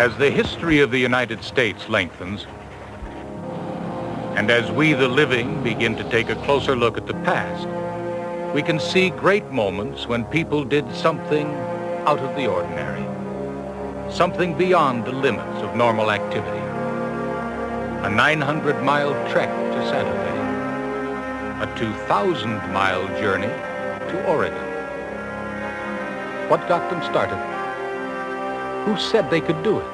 As the history of the United States lengthens, and as we, the living, begin to take a closer look at the past, we can see great moments when people did something out of the ordinary, something beyond the limits of normal activity. A 900-mile trek to Santa Fe, a 2,000-mile journey to Oregon. What got them started? Who said they could do it?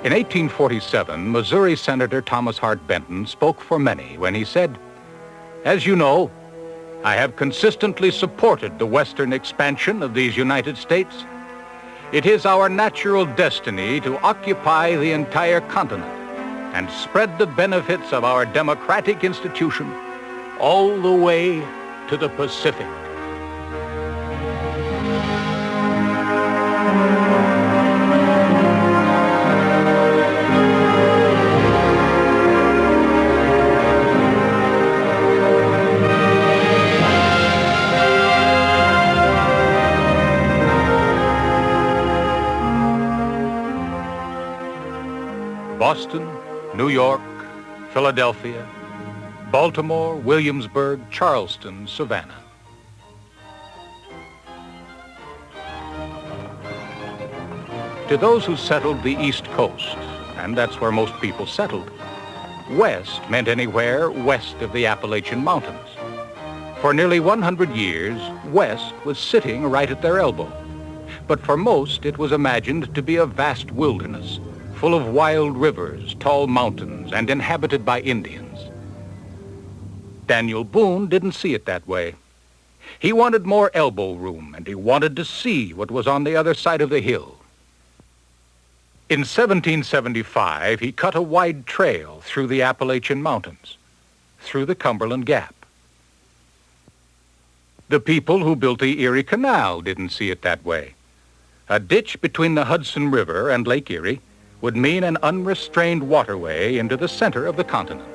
In 1847, Missouri Senator Thomas Hart Benton spoke for many when he said, "As you know, I have consistently supported the western expansion of these United States. It is our natural destiny to occupy the entire continent and spread the benefits of our democratic institution all the way to the Pacific." Boston, New York, Philadelphia, Baltimore, Williamsburg, Charleston, Savannah. To those who settled the East Coast, and that's where most people settled, west meant anywhere west of the Appalachian Mountains. For nearly 100 years, west was sitting right at their elbow. But for most, it was imagined to be a vast wilderness, full of wild rivers, tall mountains, and inhabited by Indians. Daniel Boone didn't see it that way. He wanted more elbow room, and he wanted to see what was on the other side of the hill. In 1775, he cut a wide trail through the Appalachian Mountains, through the Cumberland Gap. The people who built the Erie Canal didn't see it that way. A ditch between the Hudson River and Lake Erie would mean an unrestrained waterway into the center of the continent.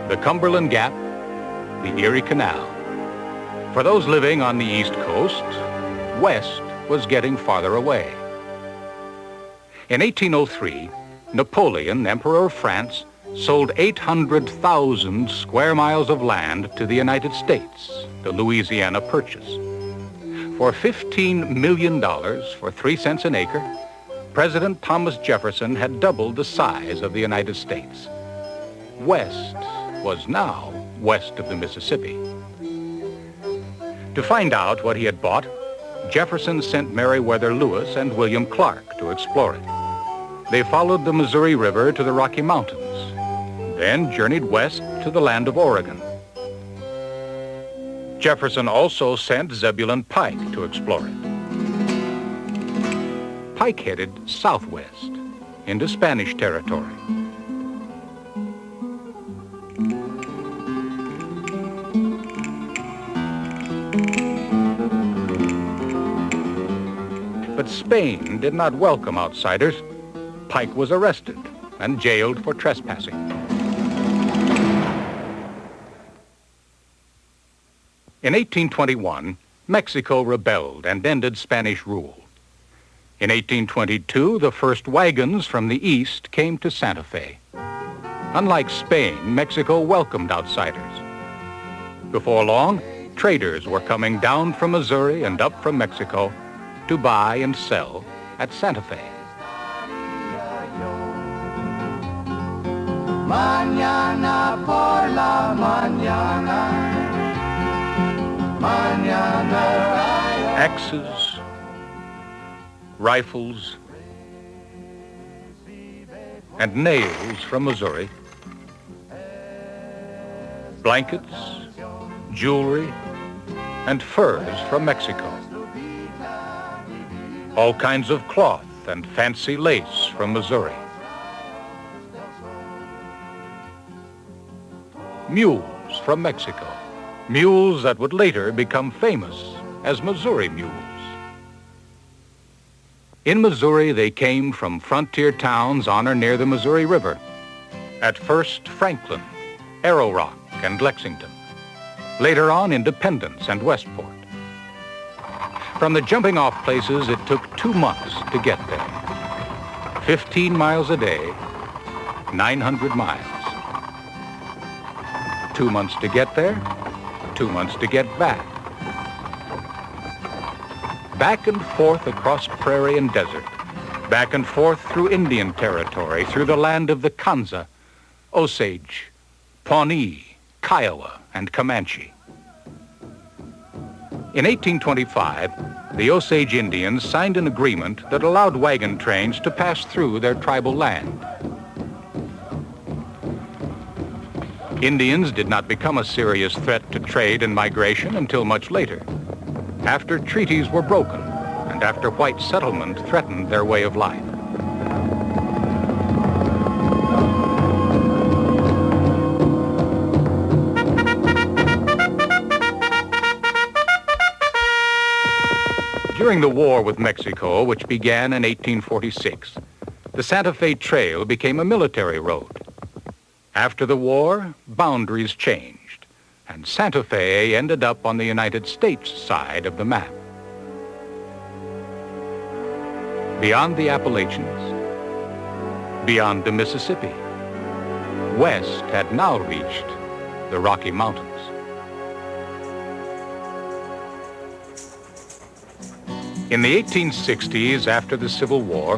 The Cumberland Gap, the Erie Canal. For those living on the East Coast, west was getting farther away. In 1803, Napoleon, Emperor of France, sold 800,000 square miles of land to the United States, the Louisiana Purchase. For $15 million for 3 cents an acre, President Thomas Jefferson had doubled the size of the United States. West was now west of the Mississippi. To find out what he had bought, Jefferson sent Meriwether Lewis and William Clark to explore it. They followed the Missouri River to the Rocky Mountains, then journeyed west to the land of Oregon. Jefferson also sent Zebulon Pike to explore it. Pike headed southwest into Spanish territory. But Spain did not welcome outsiders. Pike was arrested and jailed for trespassing. In 1821, Mexico rebelled and ended Spanish rule. In 1822, the first wagons from the east came to Santa Fe. Unlike Spain, Mexico welcomed outsiders. Before long, traders were coming down from Missouri and up from Mexico to buy and sell at Santa Fe. Mañana por la mañana. Axes, rifles, and nails from Missouri, blankets, jewelry, and furs from Mexico, all kinds of cloth and fancy lace from Missouri, mules from Mexico, mules that would later become famous as Missouri mules. In Missouri, they came from frontier towns on or near the Missouri River. At first, Franklin, Arrow Rock, and Lexington. Later on, Independence and Westport. From the jumping-off places, it took 2 months to get there. 15 miles a day, 900 miles. 2 months to get there, 2 months to get back. Back and forth across prairie and desert. Back and forth through Indian territory, through the land of the Kanza, Osage, Pawnee, Kiowa, and Comanche. In 1825, the Osage Indians signed an agreement that allowed wagon trains to pass through their tribal land. Indians did not become a serious threat to trade and migration until much later, after treaties were broken and after white settlement threatened their way of life. During the war with Mexico, which began in 1846, the Santa Fe Trail became a military road. After the war, boundaries changed, and Santa Fe ended up on the United States side of the map. Beyond the Appalachians, beyond the Mississippi, west had now reached the Rocky Mountains. In the 1860s, after the Civil War,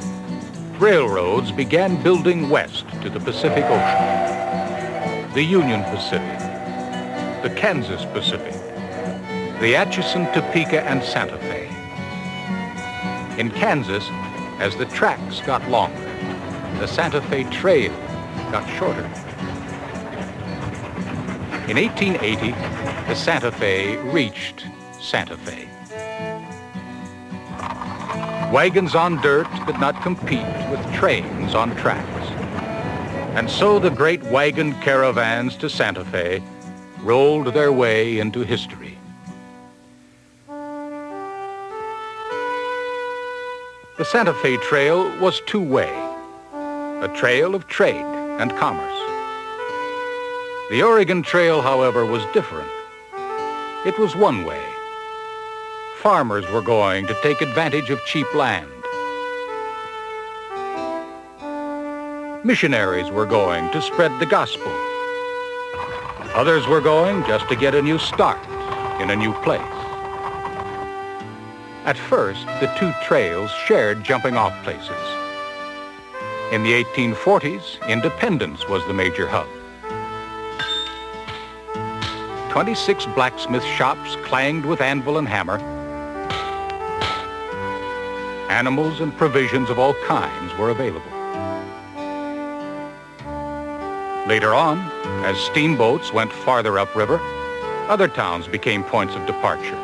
railroads began building west to the Pacific Ocean. The Union Pacific, the Kansas Pacific, the Atchison, Topeka, and Santa Fe. In Kansas, as the tracks got longer, the Santa Fe Trail got shorter. In 1880, the Santa Fe reached Santa Fe. Wagons on dirt could not compete with trains on tracks. And so the great wagon caravans to Santa Fe rolled their way into history. The Santa Fe Trail was two-way, a trail of trade and commerce. The Oregon Trail, however, was different. It was one-way. Farmers were going to take advantage of cheap land. Missionaries were going to spread the gospel. Others were going just to get a new start in a new place. At first, the two trails shared jumping-off places. In the 1840s, Independence was the major hub. 26 blacksmith shops clanged with anvil and hammer. Animals and provisions of all kinds were available. Later on, as steamboats went farther upriver, other towns became points of departure.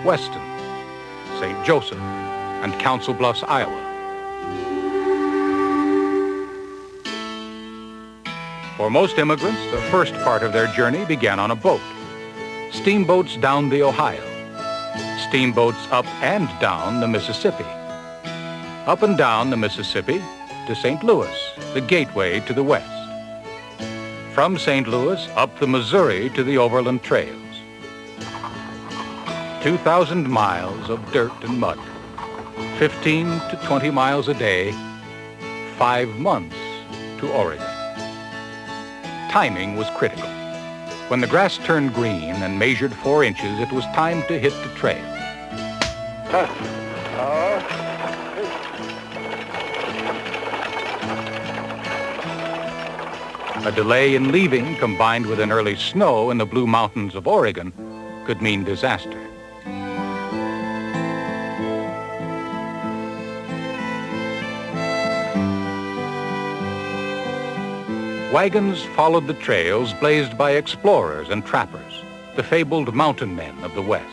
Weston, St. Joseph, and Council Bluffs, Iowa. For most immigrants, the first part of their journey began on a boat. Steamboats down the Ohio. Steamboats up and down the Mississippi. Up and down the Mississippi to St. Louis, the gateway to the west. From St. Louis up the Missouri to the overland trails. 2,000 miles of dirt and mud, 15 to 20 miles a day, 5 months to Oregon. Timing was critical. When the grass turned green and measured 4 inches, it was time to hit the trail. A delay in leaving, combined with an early snow in the Blue Mountains of Oregon, could mean disaster. Wagons followed the trails blazed by explorers and trappers, the fabled mountain men of the West.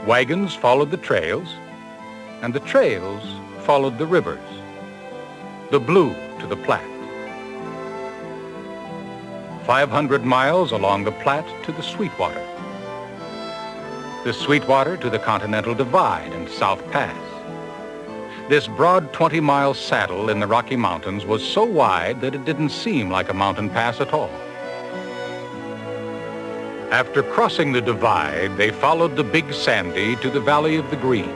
Wagons followed the trails, and the trails followed the rivers, the Blue to the Platte. 500 miles along the Platte to the Sweetwater. The Sweetwater to the Continental Divide and South Pass. This broad 20-mile saddle in the Rocky Mountains was so wide that it didn't seem like a mountain pass at all. After crossing the divide, they followed the Big Sandy to the Valley of the Green.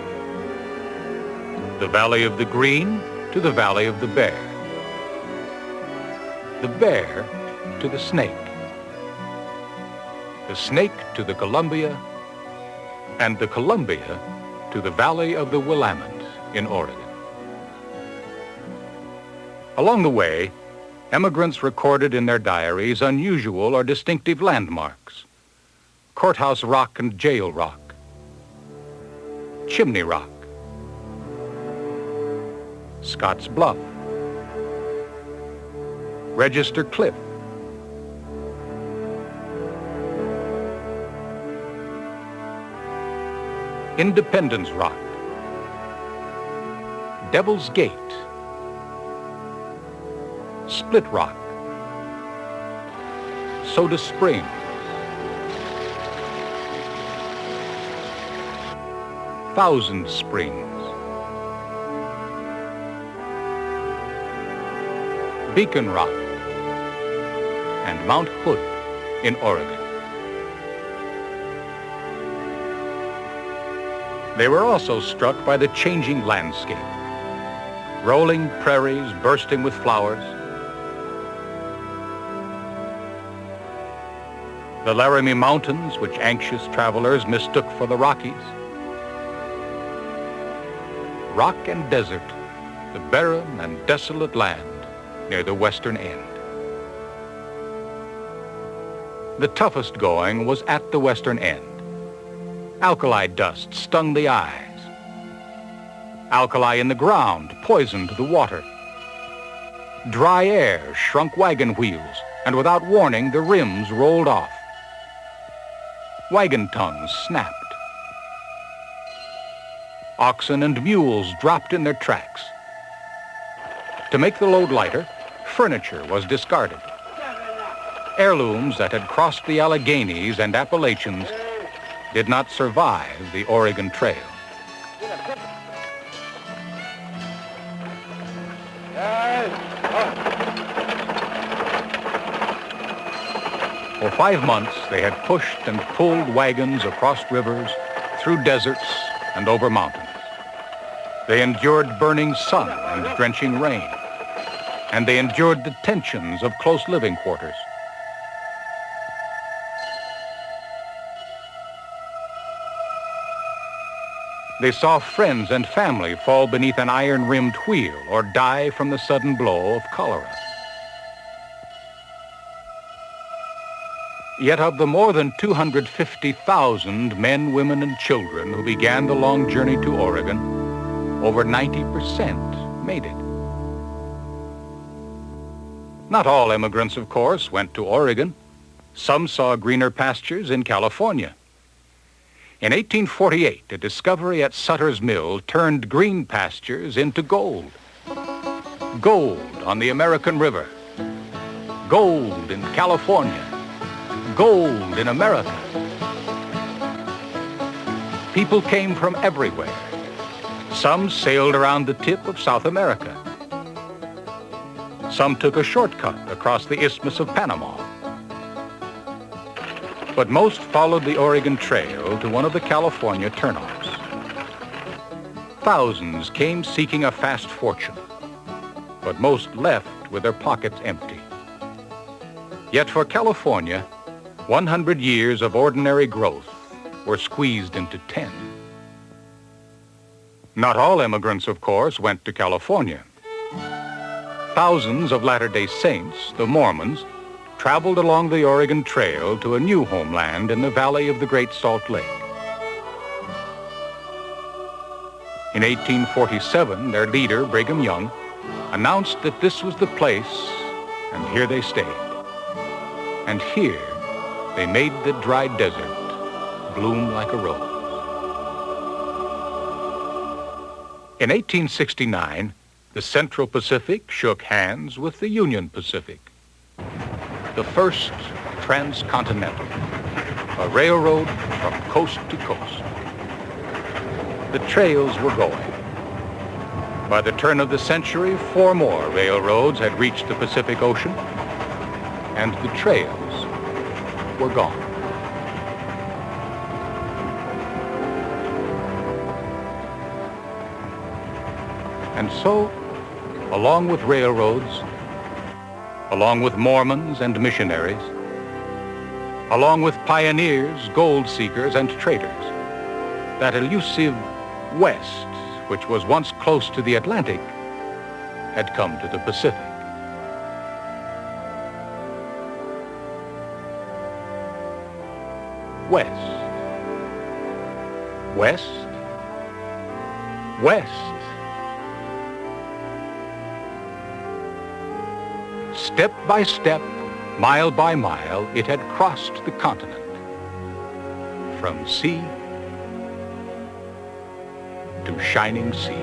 The Valley of the Green to the Valley of the Bear. The Bear to the Snake. The Snake to the Columbia, and the Columbia to the Valley of the Willamette in Oregon. Along the way, emigrants recorded in their diaries unusual or distinctive landmarks. Courthouse Rock and Jail Rock, Chimney Rock, Scotts Bluff, Register Cliff, Independence Rock, Devil's Gate, Split Rock, Soda Springs, Thousand Springs, Beacon Rock, and Mount Hood in Oregon. They were also struck by the changing landscape. Rolling prairies bursting with flowers, the Laramie Mountains, which anxious travelers mistook for the Rockies, rock and desert, the barren and desolate land near the western end. The toughest going was at the western end. Alkali dust stung the eyes. Alkali in the ground poisoned the water. Dry air shrunk wagon wheels, and without warning, the rims rolled off. Wagon tongues snapped. Oxen and mules dropped in their tracks. To make the load lighter, furniture was discarded. Heirlooms that had crossed the Alleghenies and Appalachians did not survive the Oregon Trail. For 5 months, they had pushed and pulled wagons across rivers, through deserts, and over mountains. They endured burning sun and drenching rain, and they endured the tensions of close living quarters. They saw friends and family fall beneath an iron-rimmed wheel or die from the sudden blow of cholera. Yet of the more than 250,000 men, women, and children who began the long journey to Oregon, over 90% made it. Not all immigrants, of course, went to Oregon. Some saw greener pastures in California. In 1848, a discovery at Sutter's Mill turned green pastures into gold. Gold on the American River. Gold in California. Gold in America. People came from everywhere. Some sailed around the tip of South America. Some took a shortcut across the Isthmus of Panama. But most followed the Oregon Trail to one of the California turnoffs. Thousands came seeking a fast fortune, but most left with their pockets empty. Yet for California, 100 years of ordinary growth were squeezed into 10. Not all immigrants, of course, went to California. Thousands of Latter-day Saints, the Mormons, traveled along the Oregon Trail to a new homeland in the valley of the Great Salt Lake. In 1847, their leader, Brigham Young, announced that this was the place, and here they stayed. And here they made the dry desert bloom like a rose. In 1869, the Central Pacific shook hands with the Union Pacific. The first transcontinental, a railroad from coast to coast. The trails were going. By the turn of the century, 4 more railroads had reached the Pacific Ocean, and the trails were gone. And so, along with railroads, along with Mormons and missionaries, along with pioneers, gold seekers, and traders, that elusive West, which was once close to the Atlantic, had come to the Pacific. West. West. West. Step by step, mile by mile, it had crossed the continent. From sea to shining sea.